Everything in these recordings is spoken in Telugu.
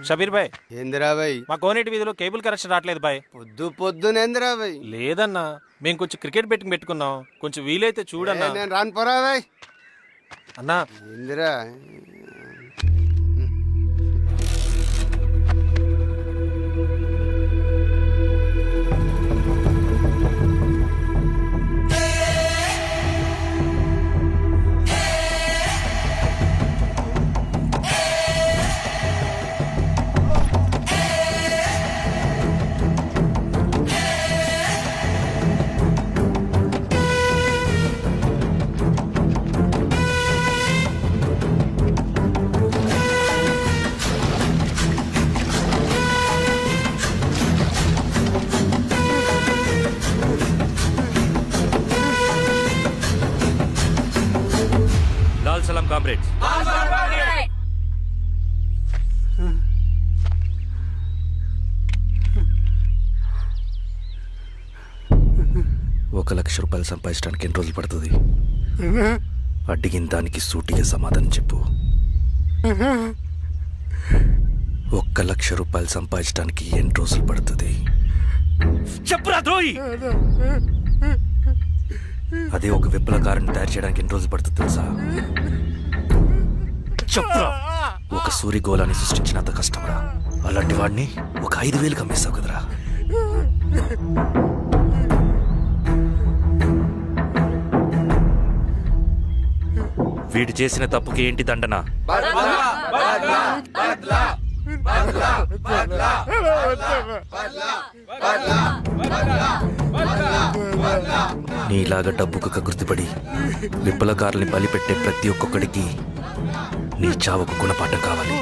షబీర్ భాయ్, ఏందిరా భాయ్? మా కోనేటి వీధిలో కేబుల్ కనెక్షన్ రావట్లేదు భాయ్. పొద్దునేందిరా భాయ్? లేదన్నా, మేము కొంచెం క్రికెట్ బెట్టింగ్ పెట్టుకున్నాం, కొంచెం వీలైతే చూడన్నా. నేను రాను పోరా భాయ్. అన్నా ఏందిరా? లాల్ సలాం కామ్రేడ్స్. ₹1,00,000 సంపాదించడానికి ఎన్ని రోజులు పడుతుంది? అడిగిన దానికి సూటిగా సమాధానం చెప్పు. ₹1,00,000 సంపాదించడానికి ఎన్ని రోజులు పడుతుంది? చెప్పురా ద్రోహి. అదే ఒక విప్లవకారుని తయారు చేయడానికి ఎన్ని రోజులు పడుతుంది తెలుసా? చెప్పురా. ఒక సూర్యగోళాన్ని సృష్టించినంత కష్టమరా. అలాంటి వాడిని ఒక 5,000 అమ్మేస్తావు కదరా. వీడు చేసిన తప్పుకి ఏంటి దండన? నీలాగా డబ్బుకు కకృతిపడి విప్లవకారుల్ని బలిపెట్టే ప్రతి ఒక్కొక్కడికి నీ చావుకు గుణపాఠం కావాలి.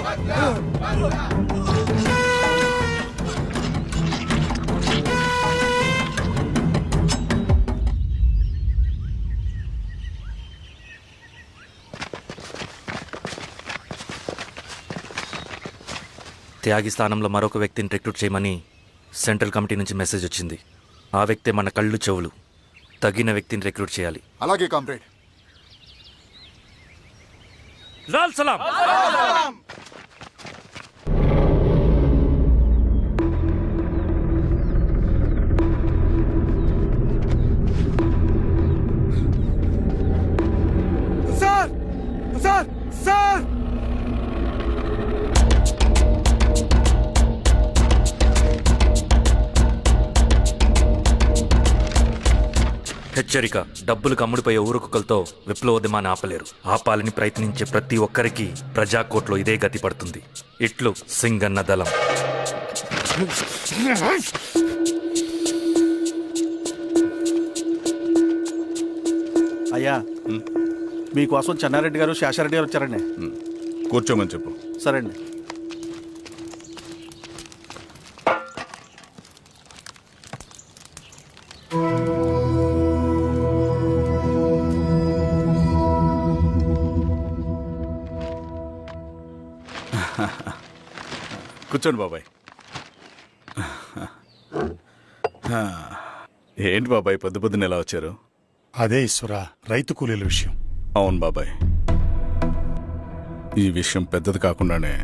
త్యాగి స్థానంలో మరొక వ్యక్తిని రిక్రూట్ చేయమని సెంట్రల్ కమిటీ నుంచి మెసేజ్ వచ్చింది. ఆ వ్యక్తే మన కళ్ళు చెవులు. తగిన వ్యక్తిని రిక్రూట్ చేయాలి. అలాగే కామ్రేడ్. లాల్ సలాం. సార్ సార్ సార్ హెచ్చరిక. డబ్బులకు అమ్ముడిపోయే ఊరుకుకలతో విప్లవోద్యమాన్ని ఆపలేరు. ఆపాలని ప్రయత్నించే ప్రతి ఒక్కరికి ప్రజాకోర్టులో ఇదే గతి పడుతుంది. ఇట్లు సింగన్న దళం. అయ్యా, మీకోసం చెన్నారెడ్డి గారు శేషారెడ్డి గారు వచ్చారండి. కూర్చోమని చెప్పు. సరే అండి. కూర్చోండి బాబాయ్. ఏంటి బాబాయ్ పొద్దున ఎలా వచ్చారు? అదే ఈశ్వర, రైతు కూలీల విషయం. అవును బాబాయ్, ఈ విషయం పెద్దది కాకుండానే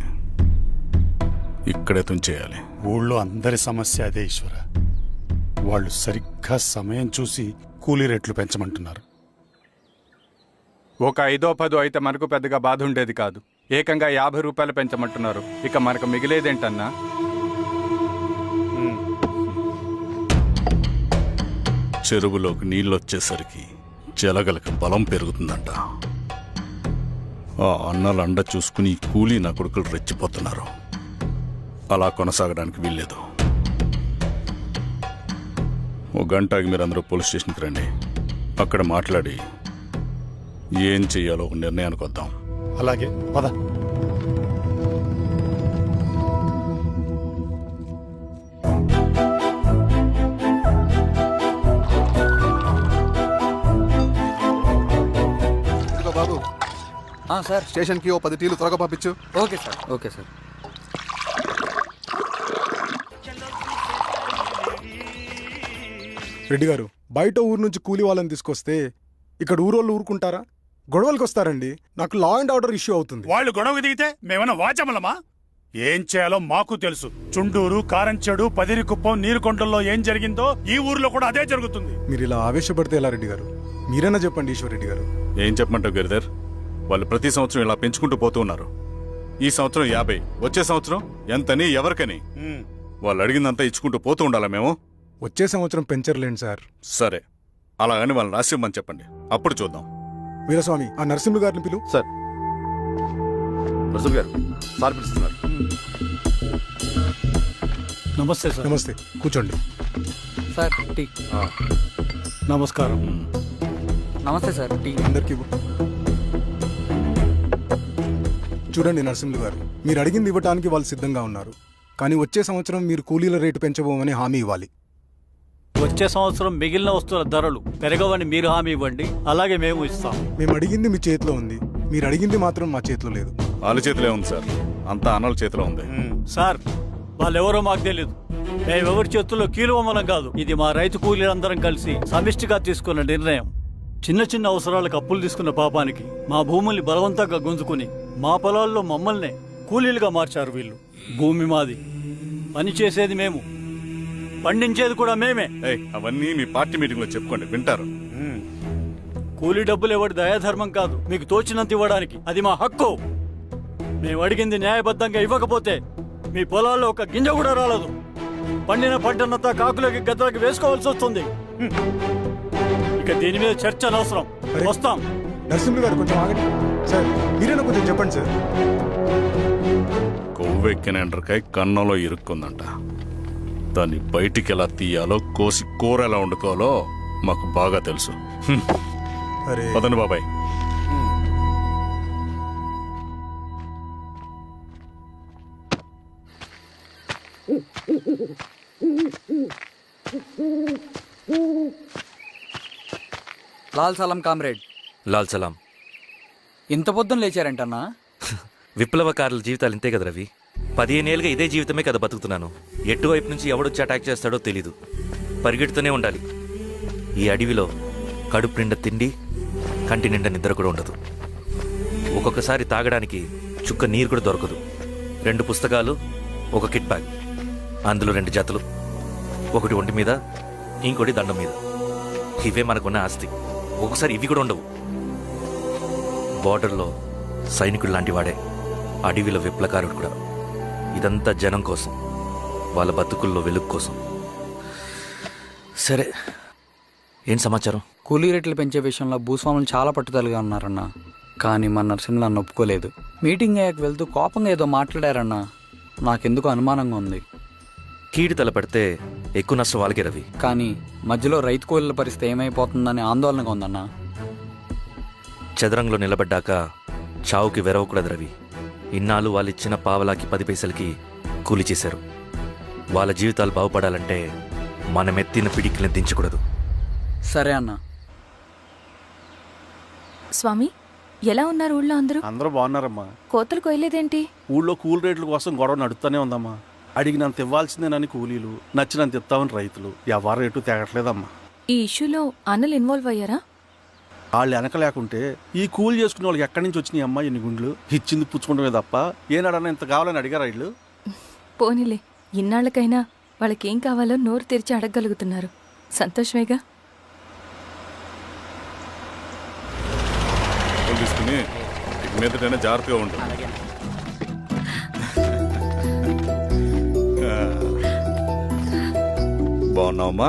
ఇక్కడే తుంచేయాలి. ఊళ్ళో అందరి సమస్య అదే ఈశ్వర. వాళ్ళు సరిగ్గా సమయం చూసి కూలీ రేట్లు పెంచమంటున్నారు. ఒక 5-10 అయితే మనకు పెద్దగా బాధ ఉండేది కాదు. ఏకంగా ₹50 పెంచమంటున్నారు. ఇక మనకు మిగిలేదేంటన్నా? చెరువులోకి నీళ్ళొచ్చేసరికి జలగలకు బలం పెరుగుతుందంట. ఆ అన్నల అండ చూసుకుని కూలీ నా కొడుకులు రెచ్చిపోతున్నారు. అలా కొనసాగడానికి వీల్లేదు. ఓ గంటకి మీరందరూ పోలీస్ స్టేషన్కి రండి. అక్కడ మాట్లాడి ఏం చెయ్యాలో ఒక నిర్ణయానికి వద్దాం. అలాగే పద. బాబు సార్, స్టేషన్కి ఓ 10 టీలు త్వరగా పంపించు. Okay sir. Okay sir. Reddy గారు, బయట ఊరు నుంచి కూలి వాళ్ళని తీసుకొస్తే ఇక్కడ ఊరోళ్ళు ఊరుకుంటారా? గొడవలకు వస్తారండి. నాకు లా అండ్ ఆర్డర్ ఇష్యూ అవుతుంది. వాళ్ళు గొడవ దిగితే మేమన్నా వాచమలమా? ఏం చేయాలో మాకు తెలుసు. చుండూరు, కారంచెడు, పదిరికుప్పం, నీరుకొండల్లో ఏం జరిగిందో ఈ ఊర్లో కూడా అదే జరుగుతుంది. మీరు ఇలా ఆవేశపడితే ఎలా రెడ్డి గారు? మీరైనా చెప్పండి ఈశ్వర్ రెడ్డి గారు. ఏం చెప్పమంటావు గిరిధర్? వాళ్ళు ప్రతి సంవత్సరం ఇలా పెంచుకుంటూ పోతూ ఉన్నారు. ఈ సంవత్సరం 50, వచ్చే సంవత్సరం ఎంతని, ఎవరికని వాళ్ళు అడిగిందంతా ఇచ్చుకుంటూ పోతూ ఉండాలా మేము? వచ్చే సంవత్సరం పెంచర్లేండి సార్. సరే, అలాగని వాళ్ళని రాసిమ్మని చెప్పండి, అప్పుడు చూద్దాం. వీరస్వామి, ఆ నరసింహులు గారిని పిలు. సార్ రసూల్ గారు సార్ పిలుస్తున్నారు. నమస్తే సార్. నమస్తే, కూర్చోండి. Sir tea. నమస్కారం. నమస్తే సార్. టీ అందరికీ ఇవ్వు. చూడండి నరసింహులు గారు, మీరు అడిగింది ఇవ్వటానికి వాళ్ళు సిద్ధంగా ఉన్నారు. కానీ వచ్చే సంవత్సరం మీరు కూలీల రేటు పెంచబోమని హామీ ఇవ్వాలి. వచ్చే సంవత్సరం మిగిలిన వస్తువుల ధరలు పెరగవని మీరు హామీ ఇవ్వండి, అలాగే మేము ఇస్తాం. మేము అడిగింది మీ చేతిలో ఉంది, మీరు అడిగింది మాత్రం మా చేతిలో లేదు. వాళ్ళ చేతిలో ఉంది సార్, అంతా అన్నల చేతిలో ఉంది. సార్ వాళ్ళెవరో మాకు తెలియదు. మేమెవరి చేతుల్లో కీలువమలం కాదు. ఇది మా రైతు కూలీలందరం కలిసి సమిష్టిగా తీసుకున్న నిర్ణయం. చిన్న చిన్న అవసరాలకు అప్పులు తీసుకున్న పాపానికి మా భూముల్ని బలవంతంగా గుంజుకుని మా పొలాల్లో మమ్మల్నే కూలీలుగా మార్చారు వీళ్ళు. భూమి మాది, పని చేసేది మేము, పండించేది కూడా మేమే. ఏయ్, అవన్నీ మీ పార్టీ మీటింగ్ లో చెప్పుకోండి, వింటారు. కూలీ డబ్బులు ఎవరి దయాధర్మం కాదు, మీకు తోచినంత ఇవ్వడానికి అది మా హక్కు. మేము అడిగింది న్యాయబద్ధంగా ఇవ్వకపోతే మీ పొలాల్లో ఒక గింజ కూడా రాలదు. పండిన పంటనంతా కాకులకి గద్దలకి వేసుకోవాల్సి వస్తుంది. ఇక దీని మీద చర్చ అనవసరం. వస్తాం. నరసింహులు గారు కొంచెం ఆగండి సార్. మీరైనా కొంచెం చెప్పండి సార్. కొవ్వెక్కిన ఎండ్రకాయ కన్నంలో ఇరుక్కుందంట. దాన్ని బయటికి ఎలా తీయాలో, కోసి కూర ఎలా వండుకోవాలో మాకు బాగా తెలుసు. అరే పదండి బాబాయ్. లాల్ సలాం కామ్రేడ్. లాల్ సలాం. ఇంత పొద్దున లేచారంటన్నా? విప్లవకారుల జీవితాలు ఇంతే కదా రవి. 15 ఏళ్ళుగా ఇదే జీవితమే కదా బతుకుతున్నాను. ఎటువైపు నుంచి ఎవడొచ్చి అటాక్ చేస్తాడో తెలీదు. పరిగెడుతూనే ఉండాలి. ఈ అడవిలో కడుపు నిండా తిండి, కంటి నిండా నిద్ర కూడా ఉండదు. ఒక్కొక్కసారి తాగడానికి చుక్క నీరు కూడా దొరకదు. 2 పుస్తకాలు, ఒక కిట్ బ్యాగ్, అందులో 2 జతలు, ఒకటి ఒంటి మీద, ఇంకోటి దండం మీద. ఇవే మనకున్న ఆస్తి. ఒక్కొక్కసారి ఇవి కూడా ఉండవు. బార్డర్లో సైనికుడు లాంటి వాడే, అడవిలో విప్లవకారుడు కూడా. ఇదంతా జనం కోసం, వాళ్ళ బతుకుల్లో వెలుగు కోసం. సరే, ఏం సమాచారం? కూలీ రేట్లు పెంచే విషయంలో భూస్వాములు చాలా పట్టుదలగా ఉన్నారన్నా. కానీ మన నరసింహులు నన్ను ఒప్పుకోలేదు. మీటింగ్ అయ్యాక వెళ్తూ కోపంగా ఏదో మాట్లాడారన్నా. నాకెందుకు అనుమానంగా ఉంది. కీడి తలపడితే ఎక్కువ నష్టం వాళ్ళకి రవి. కానీ మధ్యలో రైతు కూలీల పరిస్థితి ఏమైపోతుందని ఆందోళనగా ఉందన్నా. చదరంగంలో నిలబడ్డాక చావుకి వెరవకూడదు రవి. ఇన్నాళ్ళు వాళ్ళు ఇచ్చిన పావలాకి 10 పైసలకి కూలి చేశారు. వాళ్ళ జీవితాలు బాగుపడాలంటే మనమెత్తిన పిడికిని దించకూడదు. సరే అన్నా. స్వామి, ఎలా ఉన్నారు ఊళ్ళో అందరూ? అందరూ బాగున్నారమ్మా. కోతలు కొయ్యలేదేంటి? ఊళ్ళో కూలి రేట్ల కోసం గొడవ నడుస్తూనే ఉందమ్మా. అడిగినంత ఇవ్వాల్సిందేనని కూలీలు, నచ్చినంత ఇస్తామని రైతులు. ఎవరు రేటు తేగట్లేదమ్మా. ఈ ఇష్యూలో అన్నలు ఇన్వాల్వ్ అయ్యారా? వాళ్ళు వెనక లేకుంటే ఈ కూలి చేసుకునే వాళ్ళకి ఎక్కడి నుంచి వచ్చినాయి అమ్మా ఎన్ని గుండ్లు? ఇచ్చింది పుచ్చుకుంటమే తప్ప ఏనాడన్నా ఇంత కావాలని అడిగారు వీళ్ళు. పోనీలే, ఇన్నాళ్ళకైనా వాళ్ళకేం కావాలో నోరు తెరిచి అడగగలుగుతున్నారు. సంతోషమేగా. తీసుకుని ఇక మీదటైనా జాగ్రత్తగా ఉంటుంది. బాగున్నావమ్మా?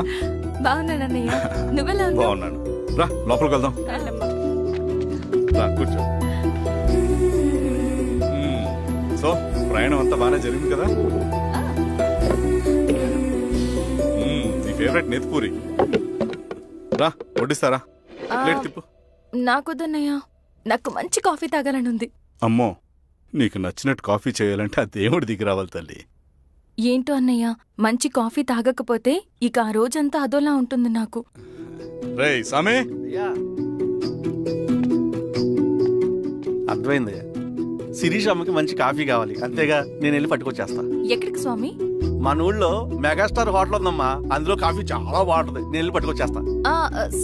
బాగున్నానన్నయ్య, నువ్వెలా ఉన్నావు? బాగున్నాను. రా లోపలికి వెళ్దాం. రా కూర్చో. సో ప్రయాణం అంతా బాగానే జరిగింది కదా? నీ ఫేవరెట్ నెత్తిపూరి. రా వడ్డిస్తారా? ప్లేట్ తిప్పు. నాకొద్దన్నయ్య, నాకు మంచి కాఫీ తాగాలని ఉంది. అమ్మో, నీకు నచ్చినట్టు కాఫీ చేయాలంటే ఆ దేవుడి దిగి రావాలి తల్లి. ఏంటో అన్నయ్య, మంచి కాఫీ తాగకపోతే ఇక ఆ రోజంతా అదోలా ఉంటుంది నాకు. రేయ్ సామే, అర్థమైందయ్యా. శిరీష్ అమ్మకి మంచి కాఫీ కావాలి, అంతేగా. నేను వెళ్ళి పట్టుకొచ్చేస్తా. ఎక్కడికి స్వామి? మన ఊళ్ళో మెగాస్టార్ హోటల్ ఉందమ్మా, అందులో కాఫీ చాలా బాగుంటది. నేను వెళ్ళి పట్టుకొచ్చేస్తా.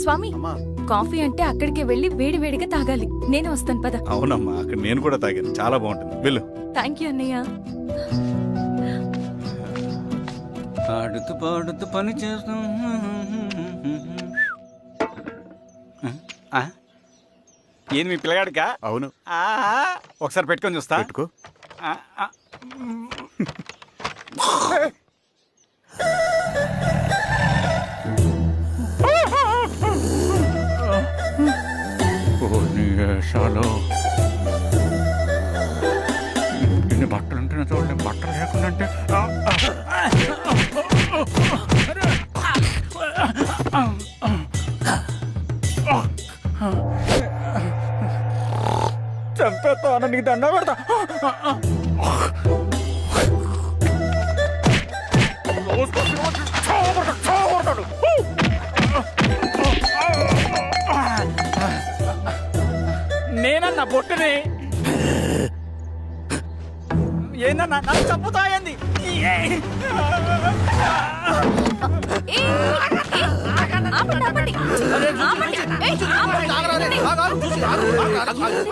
స్వామి, అమ్మా కాఫీ అంటే అక్కడికి వెళ్ళి వేడి వేడిగా తాగాలి. నేను వస్తాను పద. అవునమ్మా, అక్కడ నేను కూడా తాగాను, చాలా బాగుంటుంది. వెళ్ళు. థ్యాంక్ యూ అన్నయ్య. ఆడుతూ పాడుతూ పని చేస్తాం. ఏంది మీ పిల్లగాడికా? అవును, ఒకసారి పెట్టుకొని చూస్తా. పెట్టుకో. ఎన్ని బట్టలు ఉంటున్నా చూడండి, బట్టలు లేకుండా అంటే చంపేస్తాను, నీకు దండ పెడతా. నేనన్నా బొట్టుని ఏందన్నా నన్ను చంపుతాయంది.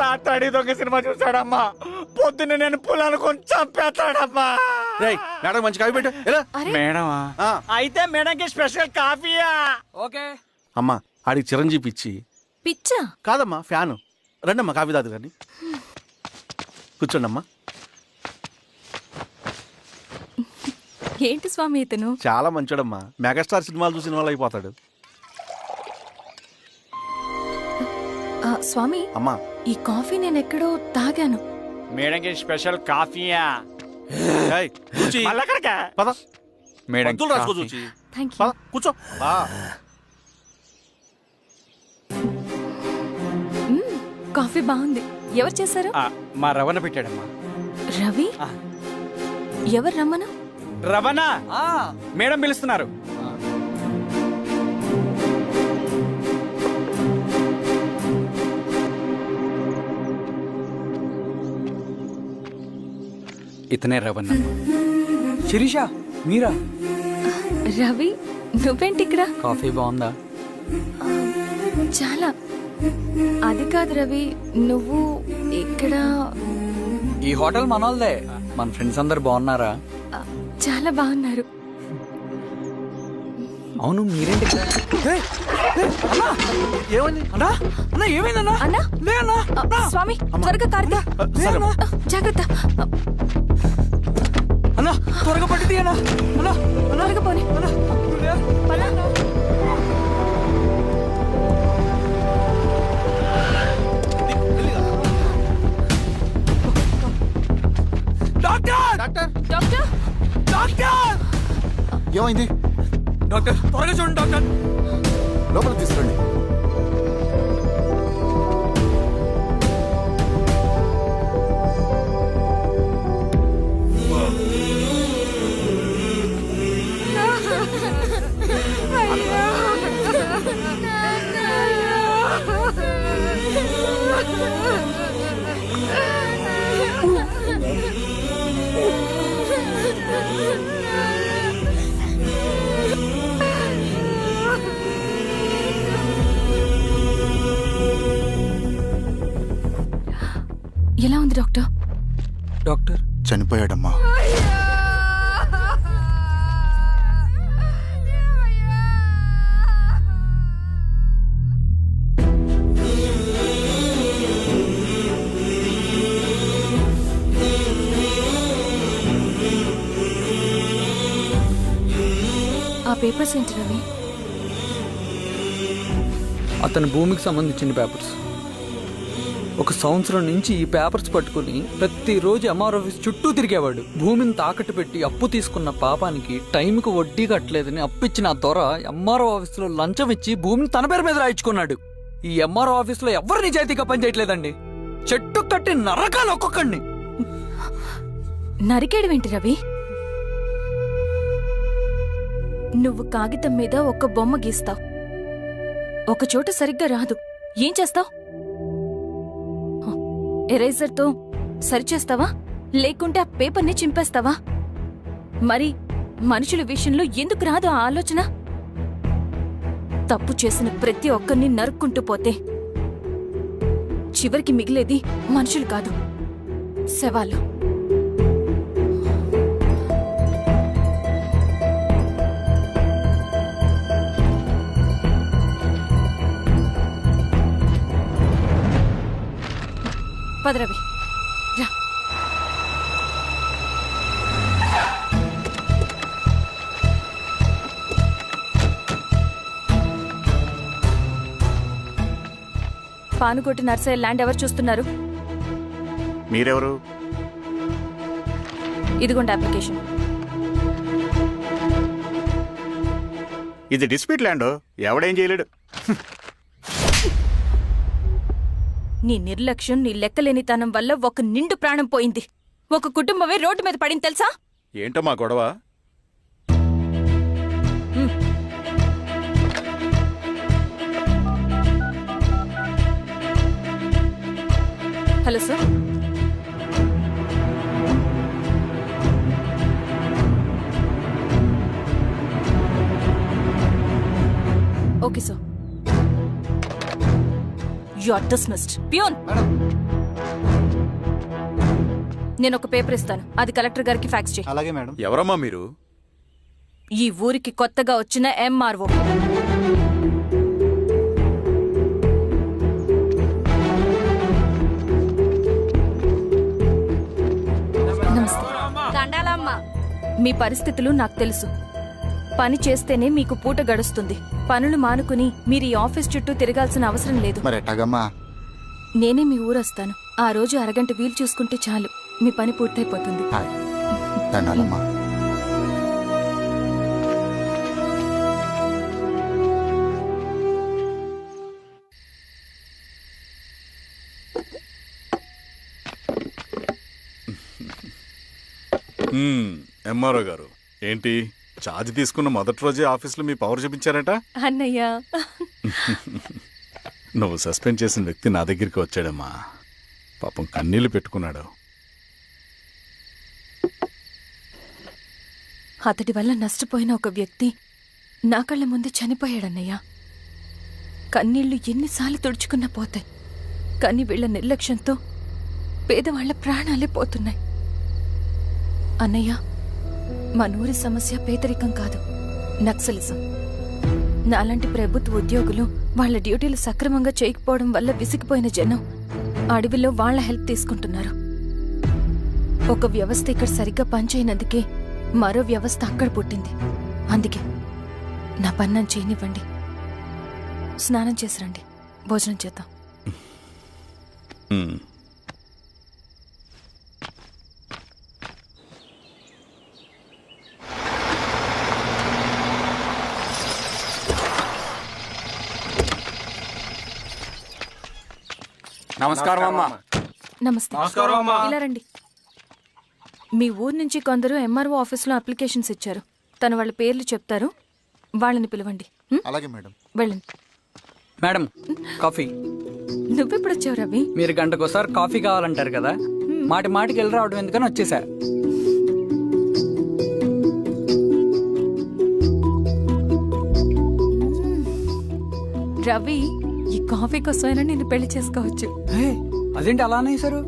రాత్రి దొంగ సినిమా చూసాడమ్మా, పొద్దున్న నేను పొలాన్ని కొంచెం చంపేస్తాడమ్మా. రేయ్ మేడం మంచి కాఫీ పెట్టు ఎలా మేడమా? అయితే మేడంకి స్పెషల్ కాఫీయా? ఓకే. అమ్మా ఆడికి చిరంజీవి ఇచ్చి. పిచ్చా? కాదమ్మా ఫ్యాను. రండమ్మా కాఫీ తాదు కానీ. కూర్చోండి అమ్మా. ఏంటి స్వామి ఇతను? చాలా మంచోడమ్మా, మెగాస్టార్ సినిమాలు చూసిన వాళ్ళు అయిపోతాడు. స్వామి అమ్మా ఈ కాఫీ నేను ఎక్కడో తాగాను. మేడంకి స్పెషల్ కాఫీయా? ఏయ్, కూర్చో. మళ్ళక్కడికా? పద. మేడం పంతులు రాసుకో చూచి. Thank you. పద కూర్చో. కాఫీ బాగుంది. ఎవరు చేశారు? మా రవణ పెట్టాడమ్మా. రవి? ఎవరు రమ్మను? రవణ మేడం పిలుస్తున్నారు. ఇతనే రవణ. శిరీష మీరా? రవి నువ్వేంటి ఇక్కడ? కాఫీ బాగుందా? చాలా. అది కాదు రవి, నువ్వు ఇక్కడ. ఈ హోటల్ మనోల్దే. మన ఫ్రెండ్స్ అందరు బాగున్నారా? చాలా బాగున్నారు. అవును మీరేంటి ఇక్కడ? ఏమైంది అన్నా అన్నా ఏమైందన్నా? అన్నా? లే అన్నా. స్వామి త్వరగా కారుతా. జాగ్రత్త. అన్నా త్వరగా పట్టిది అన్నా. అన్నా త్వరగా పోనీ. డాక్టర్ డాక్టర్ డాక్టర్ డాక్టర్ ఏమైంది? డాక్టర్ త్వరగా చూడండి డాక్టర్. లోపలికి తీసుకురండి. ఎలా ఉంది డాక్టర్? డాక్టర్ చనిపోయాడమ్మా. ఆ పేపర్స్ ఏంటి రవి? అతని భూమికి సంబంధించిన పేపర్స్. ఒక సంవత్సరం నుంచి ఈ పేపర్స్ పట్టుకుని ప్రతిరోజు ఎంఆర్ ఆఫీస్ చుట్టూ తిరిగేవాడు. భూమిని తాకట్టు పెట్టి అప్పు తీసుకున్న పాపానికి టైంకి వడ్డీ కట్టలేదని అప్పిచ్చిన ఆ దొర ఎంఆర్ఓ ఆఫీస్లో లంచం ఇచ్చి భూమిని తన పేరు మీద రాయించుకున్నాడు. ఈ ఎంఆర్ఓ ఆఫీస్లో ఎవరు నిజాయితీగా పనిచేయట్లేదండి. చెట్టు కట్టి నరకాలి ఒక్కొక్కడిని. నరికేయడమేంటి రవి? నువ్వు కాగితం మీద ఒక బొమ్మ గీస్తావు, ఒక చోట సరిగ్గా రాదు, ఏం చేస్తావు? ఎరేజర్తో సరిచేస్తావా, లేకుంటే ఆ పేపర్ని చింపేస్తావా? మరి మనుషుల విషయంలో ఎందుకు రాదు ఆ ఆలోచన? తప్పు చేసిన ప్రతి ఒక్కరిని నరుక్కుంటూ పోతే చివరికి మిగిలేది మనుషులు కాదు, శవాలు. పద రవి రా. పానుకోటి నర్సయ్య ల్యాండ్ ఎవరు చూస్తున్నారు? మీరెవరు? ఇదిగోండి అప్లికేషన్. ఇది డిస్ప్యూట్ ల్యాండ్, ఎవడేం చేయలేడు. నీ నిర్లక్ష్యం, నీ లెక్కలేనితనం వల్ల ఒక నిండు ప్రాణం పోయింది. ఒక కుటుంబమే రోడ్డు మీద పడింది తెలుసా? ఏంటో మా గొడవ? Hello sir. Okay sir. You are dismissed. Peon, నేను ఒక పేపర్ ఇస్తాను, అది కలెక్టర్ గారికి ఫ్యాక్స్ చేయి. అలాగే మేడం. ఎవరమ్మా మీరు? ఈ ఊరికి కొత్తగా వచ్చిన ఎంఆర్ఓ. నమస్తే. మీ పరిస్థితులు నాకు తెలుసు. పని చేస్తేనే మీకు పూట గడుస్తుంది. పనులు మానుకుని మీరు ఈ ఆఫీస్ చుట్టూ తిరగాల్సిన అవసరం లేదు. నేనే మీ ఊరొస్తాను. ఆ రోజు అరగంట వీలు చూసుకుంటే చాలు, మీ పని పూర్తయిపోతుంది. ఎంఆర్ఓ గారు, ఏంటి ఛార్జ్ తీసుకున్న మొదటి రోజే ఆఫీస్లో మీ పవర్ చూపించారట? అన్నయ్య, నువ్వు సస్పెండ్ చేసిన వ్యక్తి నా దగ్గరికి వచ్చాడమ్మా. పాపం కన్నీళ్లు పెట్టుకున్నాడు. అతడి వల్ల నష్టపోయిన ఒక వ్యక్తి నా కళ్ళ ముందు చనిపోయాడన్నయ్య. కన్నీళ్లు ఎన్నిసార్లు తుడుచుకున్నా పోతాయి, కానీ వీళ్ల నిర్లక్ష్యంతో పేదవాళ్ల ప్రాణాలే పోతున్నాయి. అన్నయ్య, మా నూరి సమస్య పేదరికం కాదు, నక్సలిజం. నాలాంటి ప్రభుత్వ ఉద్యోగులు వాళ్ల డ్యూటీలు సక్రమంగా చేయకపోవడం వల్ల విసిగిపోయిన జనం అడవిలో వాళ్ల హెల్ప్ తీసుకుంటున్నారు. ఒక వ్యవస్థ ఇక్కడ సరిగ్గా పనిచేయనందుకే మరో వ్యవస్థ అక్కడ పుట్టింది. అందుకే నా పన్నం చేయనివ్వండి. స్నానం చేసి రండి, భోజనం చేద్దాం. నమస్కారం అమ్మా. నమస్తే. ఇలా రండి. మీ ఊరు నుంచి కొందరు ఎంఆర్ఓ ఆఫీస్లో అప్లికేషన్స్ ఇచ్చారు. తను వాళ్ళ పేర్లు చెప్తారు, వాళ్ళని పిలవండి. అలాగే మేడం. వెళ్ళండి. Madam, coffee. నువ్వెప్పుడు వచ్చావు రవి? మీరు గంటకోసారి కాఫీ కావాలంటారు కదా, మాటి మాటికి వెళ్ళి రావడం ఎందుకని వచ్చేసా. రవి, ఈ కాఫీ కోసమైనా నేను పెళ్లి చేసుకోవచ్చు. అదేంటి అలా అనేసారు?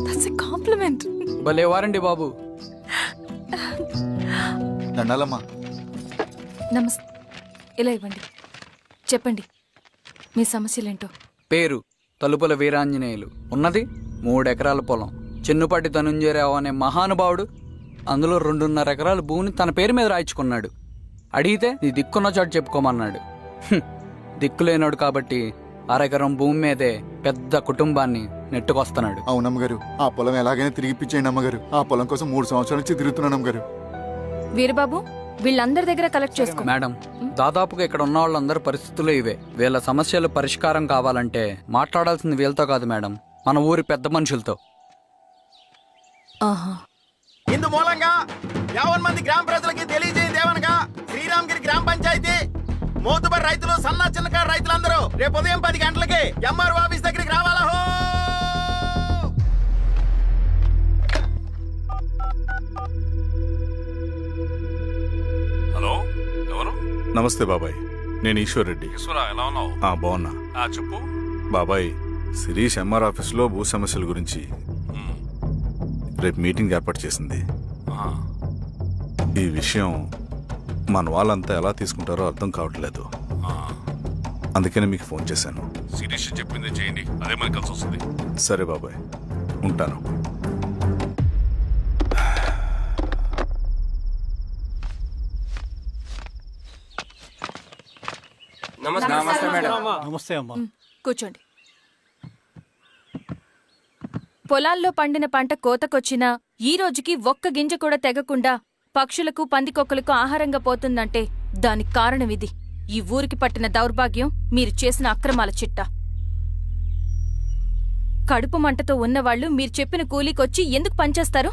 That's a compliment. భలే వారండి బాబు. నమస్తే. ఇలా ఇవ్వండి. చెప్పండి, మీ సమస్యలేంటో. పేరు తలుపుల వీరాంజనేయులు. ఉన్నది 3 ఎకరాల పొలం. చెన్నుపాటి ధనుంజయరావు అనే మహానుభావుడు అందులో 2.5 ఎకరాల భూమిని తన పేరు మీద రాయించుకున్నాడు. అడిగితే నీ దిక్కున్న చోటు చెప్పుకోమన్నాడు. దిక్కులేనాడు కాబట్టి 1/2 ఎకరం భూమి మీదే పెద్ద కుటుంబాన్ని నెట్టుకొస్తున్నాడు. అవునమ్మగారు, ఆ పొలం ఎలాగైనా తిరిగి ఇప్పించేయండి అమ్మగారు. ఆ పొలం కోసం 3 సంవత్సరాల నుంచి తిరుగుతున్నాను అమ్మగారు. వీరబాబు, వీళ్ళందరి దగ్గర కలెక్ట్ చేసుకో. మేడం, దాదాపుగా ఇక్కడ ఉన్న వాళ్ళందరి పరిస్థితులు ఇవే. వీళ్ళ సమస్యలు పరిష్కారం కావాలంటే మాట్లాడాల్సింది వీళ్ళతో కాదు మేడం, మన ఊరి పెద్ద మనుషులతో. ఇందు మూలంగా 50 మంది గ్రామ ప్రజలకి తెలియజేయదేవనగా శ్రీరామగిరి గ్రామ పంచాయతీ మోతుబరి రైతులు, సన్న చిన్నకారు రైతులందరూ రేపు ఉదయం 10 గంటలకి ఎంఆర్ఓ ఆఫీస్ దగ్గరికి రావాలా. హలో, ఎవరు? నమస్తే బాబాయ్, నేను ఈశ్వర్ రెడ్డి. ఎలా ఉన్నావు? బాగున్నా. చెప్పు బాబాయ్, శిరీష్ ఎంఆర్ ఆఫీస్లో భూ సమస్యల గురించి రేపు మీటింగ్ ఏర్పాటు చేసింది. ఈ విషయం మన వాళ్ళంతా ఎలా తీసుకుంటారో అర్థం కావట్లేదు. అందుకనే మీకు ఫోన్ చేశాను. శిరీష్ చెప్పింది చేయండి, అదే మనకు కలిసి వస్తుంది. సరే బాబాయ్, ఉంటాను. నమస్తే అమ్మా. కూర్చోండి. పొలాల్లో పండిన పంట కోతకొచ్చినా ఈ రోజుకి ఒక్క గింజ కూడా తెగకుండా పక్షులకు పందికొక్కలకు ఆహారంగా పోతుందంటే దానికి కారణం ఇది. ఈ ఊరికి పట్టిన దౌర్భాగ్యం మీరు చేసిన అక్రమాల చిట్టా. కడుపు మంటతో ఉన్నవాళ్లు మీరు చెప్పిన కూలీకొచ్చి ఎందుకు పనిచేస్తారు?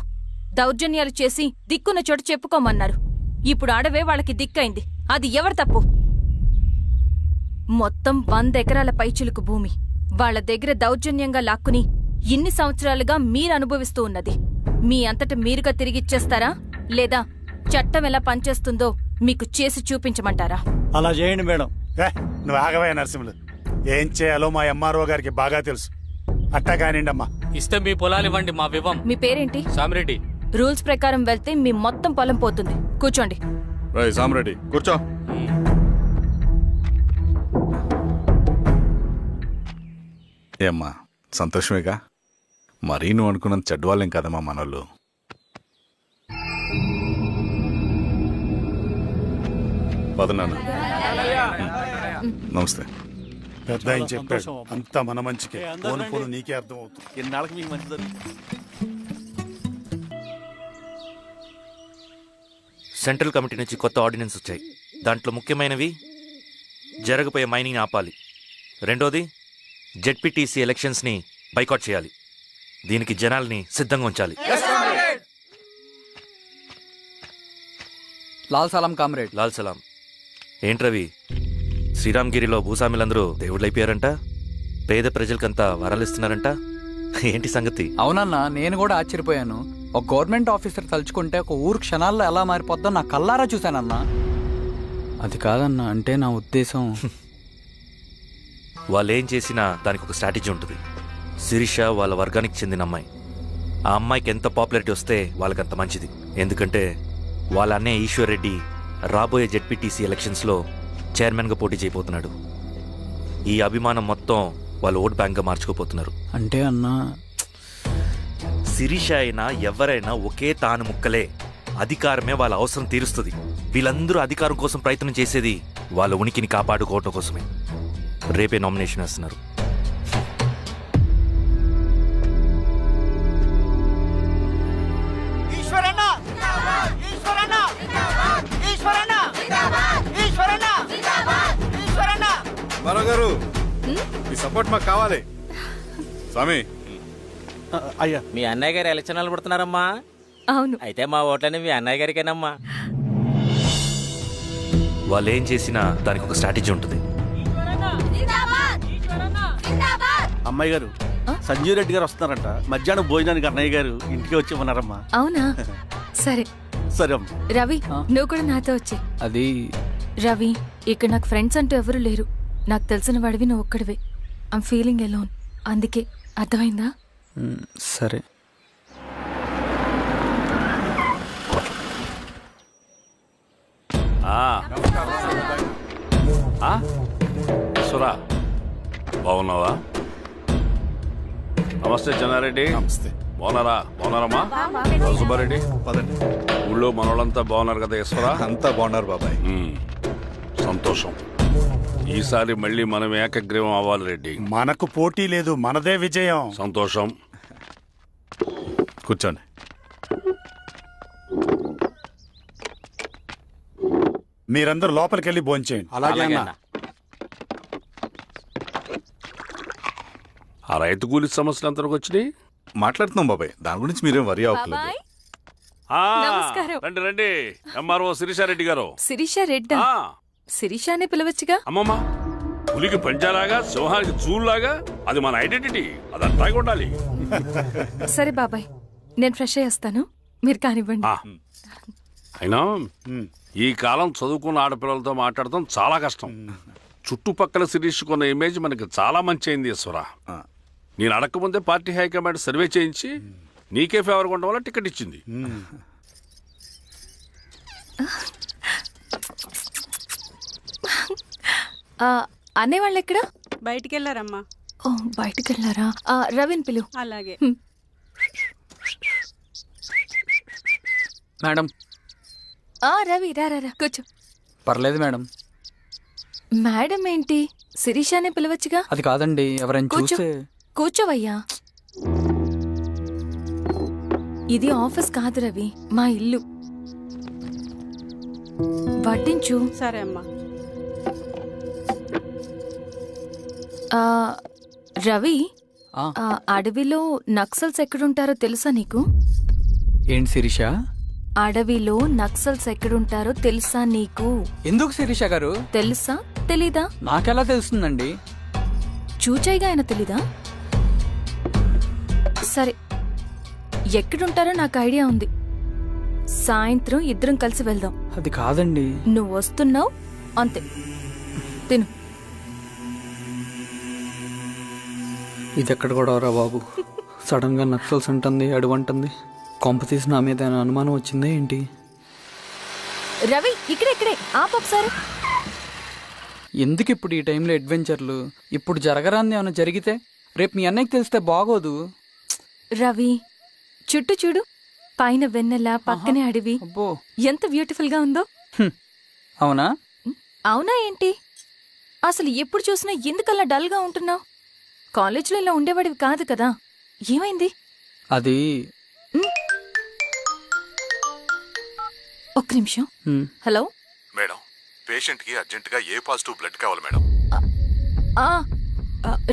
దౌర్జన్యాలు చేసి దిక్కున్న చోట చెప్పుకోమన్నారు. ఇప్పుడు అడవే వాళ్ళకి దిక్కైంది. అది ఎవరి తప్పు? మొత్తం 100 ఎకరాల పైచిలుకు భూమి వాళ్ల దగ్గర దౌర్జన్యంగా లాక్కుని ఇన్ని సంవత్సరాలుగా మీరు అనుభవిస్తూ ఉన్నది. మీ అంతట మీరుగా తిరిగిచ్చేస్తారా, లేదా చట్టం ఎలా పనిచేస్తుందో మీకు చేసి చూపించమంటారా? అలా చేయండి మేడం. నువ్వు ఆగవయ్య నరసింహులు, ఏం చేయాలో మా ఎంఆర్ఓ గారికి బాగా తెలుసు. అట్టా కానివ్వండమ్మా. ఇస్తే మీ పొలాలు ఇవ్వండి, మా వివం. మీ పేరేంటి? సామిరెడ్డి. రూల్స్ ప్రకారం వెళ్తే మీ మొత్తం పొలం పోతుంది. కూర్చోండి. రై సామరెడ్డి, కూర్చో. ఏమ్మా, సంతోషమేగా? మరీ నువ్వు అనుకున్నంత చెడ్డవాళ్ళేం కదమ్మా మనోళ్ళు. పదనాన్న. నమస్తే. పెద్ద ఆయన చెప్పాడు, సంతోషం అమ్మా. అంతా మన మంచికే. ఏ, అందరూ పోను రండి. పోను నీకే అర్థం అవుతుంది. ఎన్నాళ్ళకి మీకు మంచి జరుగుతుంది. సెంట్రల్ కమిటీ నుంచి కొత్త ఆర్డినెన్స్ వచ్చాయి. దాంట్లో ముఖ్యమైనవి జరగబోయే మైనింగ్ ఆపాలి. రెండోది జెడ్పీటీసీ ఎలక్షన్స్ని బైకాట్ చేయాలి. దీనికి జనాల్ని సిద్ధంగా ఉంచాలి. లాల్ సలాం కామ్రేడ్. లాల్ సలాం. ఏంట్రవి, శ్రీరామ్గిరిలో భూస్వాములందరూ దేవుళ్ళైపోయారంట, పేద ప్రజలకంతా వరాలిస్తున్నారంట. ఏంటి సంగతి? అవునన్నా, నేను కూడా ఆశ్చర్యపోయాను. ఒక గవర్నమెంట్ ఆఫీసర్ తలుచుకుంటే ఒక ఊరు క్షణాల్లో ఎలా మారిపోద్దో నా కల్లారా చూశానన్నా. అది కాదన్నా, అంటే నా ఉద్దేశం వాళ్ళు ఏం చేసినా దానికి ఒక స్ట్రాటజీ ఉంటుంది. శిరీష వాళ్ళ వర్గానికి చెందిన అమ్మాయి. ఆ అమ్మాయికి ఎంత పాపులారిటీ వస్తే వాళ్ళకంత మంచిది. ఎందుకంటే వాళ్ళ అన్నయ్య ఈశ్వర్ రెడ్డి రాబోయే జెడ్పీటీసీ ఎలక్షన్స్లో చైర్మన్గా పోటీ చేయబోతున్నాడు. ఈ అభిమానం మొత్తం వాళ్ళు ఓట్ బ్యాంక్గా మార్చుకోపోతున్నారు. అంటే అన్నా, శిరీష అయినా ఎవరైనా ఒకే తాను ముక్కలే. అధికారమే వాళ్ళ అవసరం తీరుస్తుంది. వీళ్ళందరూ అధికారం కోసం ప్రయత్నం చేసేది వాళ్ళ ఉనికిని కాపాడుకోవటం కోసమే. రేపే నామినేషన్ వేస్తున్నారు. గారు, మీ సపోర్ట్ మాకు కావాలి. స్వామి, అయ్యా, మీ అన్నయ్య గారు ఎలక్షన్ నిలబడుతున్నారమ్మా. అవును. అయితే మా ఓట్లని మీ అన్నయ్య గారికేనమ్మా. వాళ్ళు ఏం చేసినా దానికి ఒక స్ట్రాటజీ ఉంటుంది. అమ్మాయి గారు, సంజీవ్ రెడ్డి గారు వస్తున్నారంట. మధ్యాహ్నం భోజనానికి అన్నయ్య గారు ఇంటికి వచ్చి ఉన్నారమ్మా. అవునా? సరే సరే అమ్మ. రవి, నువ్వు కూడా నాతో వచ్చే. అది రవి, ఇక్కడ నాకు ఫ్రెండ్స్ అంటూ ఎవరు లేరు. నాకు తెలిసిన వాడివి నువ్వు ఒక్కడివే. I'm feeling alone. అందుకే, అర్థమైందా? సరే. సురా, బాగున్నావా? నమస్తే చెన్నారెడ్డి. నమస్తే. బాగున్నారమ్మా? సుబ్బారెడ్డి, పదండి. ఊళ్ళో మనోళ్ళంతా బాగున్నారు కదా ఈశ్వరా? అంతా బాగున్నారు బాబాయ్. సంతోషం. ఈసారి మళ్ళీ మనం ఏకగ్రీవం అవ్వాలి రెడ్డి. మనకు పోటీ లేదు, మనదే విజయం. సంతోషం. కూర్చోండి. మీరందరూ లోపలికెళ్ళి భోంచేయండి. అలాగే అన్నా. ఆ రైతు కూలి సమస్యలు ఎంతవరకు వచ్చినాయి? మాట్లాడుతున్నాం బాబాయ్, దాని గురించి మీరేం వరి అవ్వట్లేదు. బాబాయ్, ఆ, నమస్కారం. రండి రండి. ఎంఆర్ఓ శిరీషారెడ్డి గారు. శిరీష రెడ్డా? ఆ, శిరీష అనే పిలవచ్చుగా. అమ్మమ్మ, పులికి పంచాలాగా సింహానికి చూలాగా అది మన ఐడెంటిటీ. అదంతా ఉండాలి. సరే బాబాయ్, నేను ఫ్రెష్ అయ్యి వస్తాను. మీరు కానివ్వండి. ఆ, అయినా ఈ కాలం చదువుకున్న ఆడపిల్లలతో మాట్లాడటం చాలా కష్టం. చుట్టుపక్కల శిరీష్ కొన్న ఇమేజ్ మనకి చాలా మంచి అయింది ఈశ్వరా. నేను అడగకముందే పార్టీ హైకమాండ్ సర్వే చేయించి నీకే ఫేవర్గా ఉండడం వల్ల టికెట్ ఇచ్చింది. అన్నయ్య వాళ్ళు ఎక్కడా? బయటికి వెళ్ళారమ్మా. ఓ బయటికి వెళ్ళారా? రవిని పిలు. అలాగే. మేడం రవి రా రా రా, కూర్చో. పర్లేదు మేడం. మేడం ఏంటి, శిరీషానే పిలవచ్చుగా. అది కాదండి, ఎవరైనా కూర్చో. చూస్తే. కూర్చోవయ్యా. ఇది ఆఫీస్ కాదు రవి, మా ఇల్లు. వడ్డించు. సరే అమ్మా. రవి, ఆ. అడవిలో నక్సల్స్ ఎక్కడుంటారో తెలుసా నీకు? ఏంటి శిరీష? అడవిలో నక్సల్స్ ఎక్కడుంటారో తెలుసా నీకు? ఎందుకు శిరీష గారు? తెలుసా తెలీదా? నాకెలా తెలుస్తుందండి? చూచాయిగా ఆయన తెలీదా? సరే, ఎక్కడుంటారో నాకు ఐడియా ఉంది. సాయంత్రం ఇద్దరం కలిసి వెళ్దాం. అది కాదండి. నువ్వు వస్తున్నావు అంతే. తిను. ఇది ఎక్కడ కూడా రా బాబు. సడన్ గా నక్సల్స్ అంటుంది, అడువంటుంది. కొంప తీసి నా మీద ఏమైనా అనుమానం వచ్చిందే ఏంటి? రవి ఇక్కడే ఆపొకసారి. ఎందుకు ఇప్పుడు ఈ టైంలో అడ్వెంచర్లు? ఇప్పుడు జరగరాంది ఏమైనా జరిగితే రేపు మీ అన్నయ్యకి తెలిస్తే బాగోదు. రవి, చుట్టూ చూడు. పైన వెన్నెల, పక్కనే అడవి. అబ్బో, ఎంత బ్యూటిఫుల్ గా ఉందో. అవునా? అవునా ఏంటి? అసలు ఎప్పుడు చూసినా ఎందుకలా డల్ గా ఉంటున్నావు? కాలేజీలో ఇలా ఉండేవాడివి కాదు కదా, ఏమైంది? అది ఒక్క నిమిషం. హలో మేడం, పేషెంట్ కి అర్జెంట్ గా ఏ పాజిటివ్ బ్లడ్ కావాలి మేడం.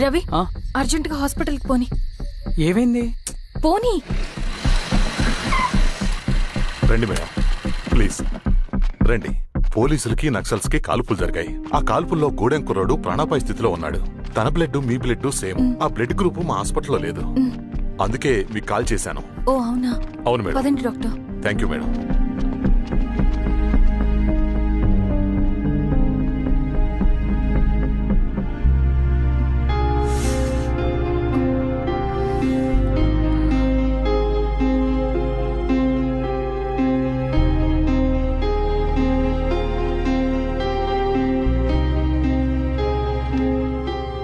రవి, ఆ? అర్జెంటుగా హాస్పిటల్కి పోని. ఏమైంది? పోనీ. రండి మేడం, ప్లీజ్ రండి. పోలీసులకి నక్సల్స్ కి కాల్పులు జరిగాయి. ఆ కాల్పుల్లో గూడెం కుర్రాడు ప్రాణాపాయ స్థితిలో ఉన్నాడు. తన బ్లడ్ మీ బ్లడ్ సేమ్. ఆ బ్లడ్ గ్రూప్ మా హాస్పిటల్లో లేదు. అందుకే మీకు కాల్ చేశాను. ఓ అవునా? అవును మేడం. పదండి doctor. Thank you madam.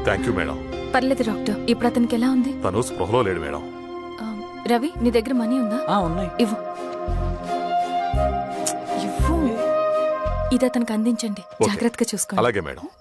Thank you madam. పర్లేదు డాక్టర్. ఇప్పుడు అతనికి ఎలా ఉంది? తను స్పృహలో లేడు మేడం. రవి, నీ దగ్గర మనీ ఉందా? ఉన్నాయి. ఇవ్వు. ఇది అతనికి అందించండి. జాగ్రత్తగా చూసుకోండి. అలాగే మేడం.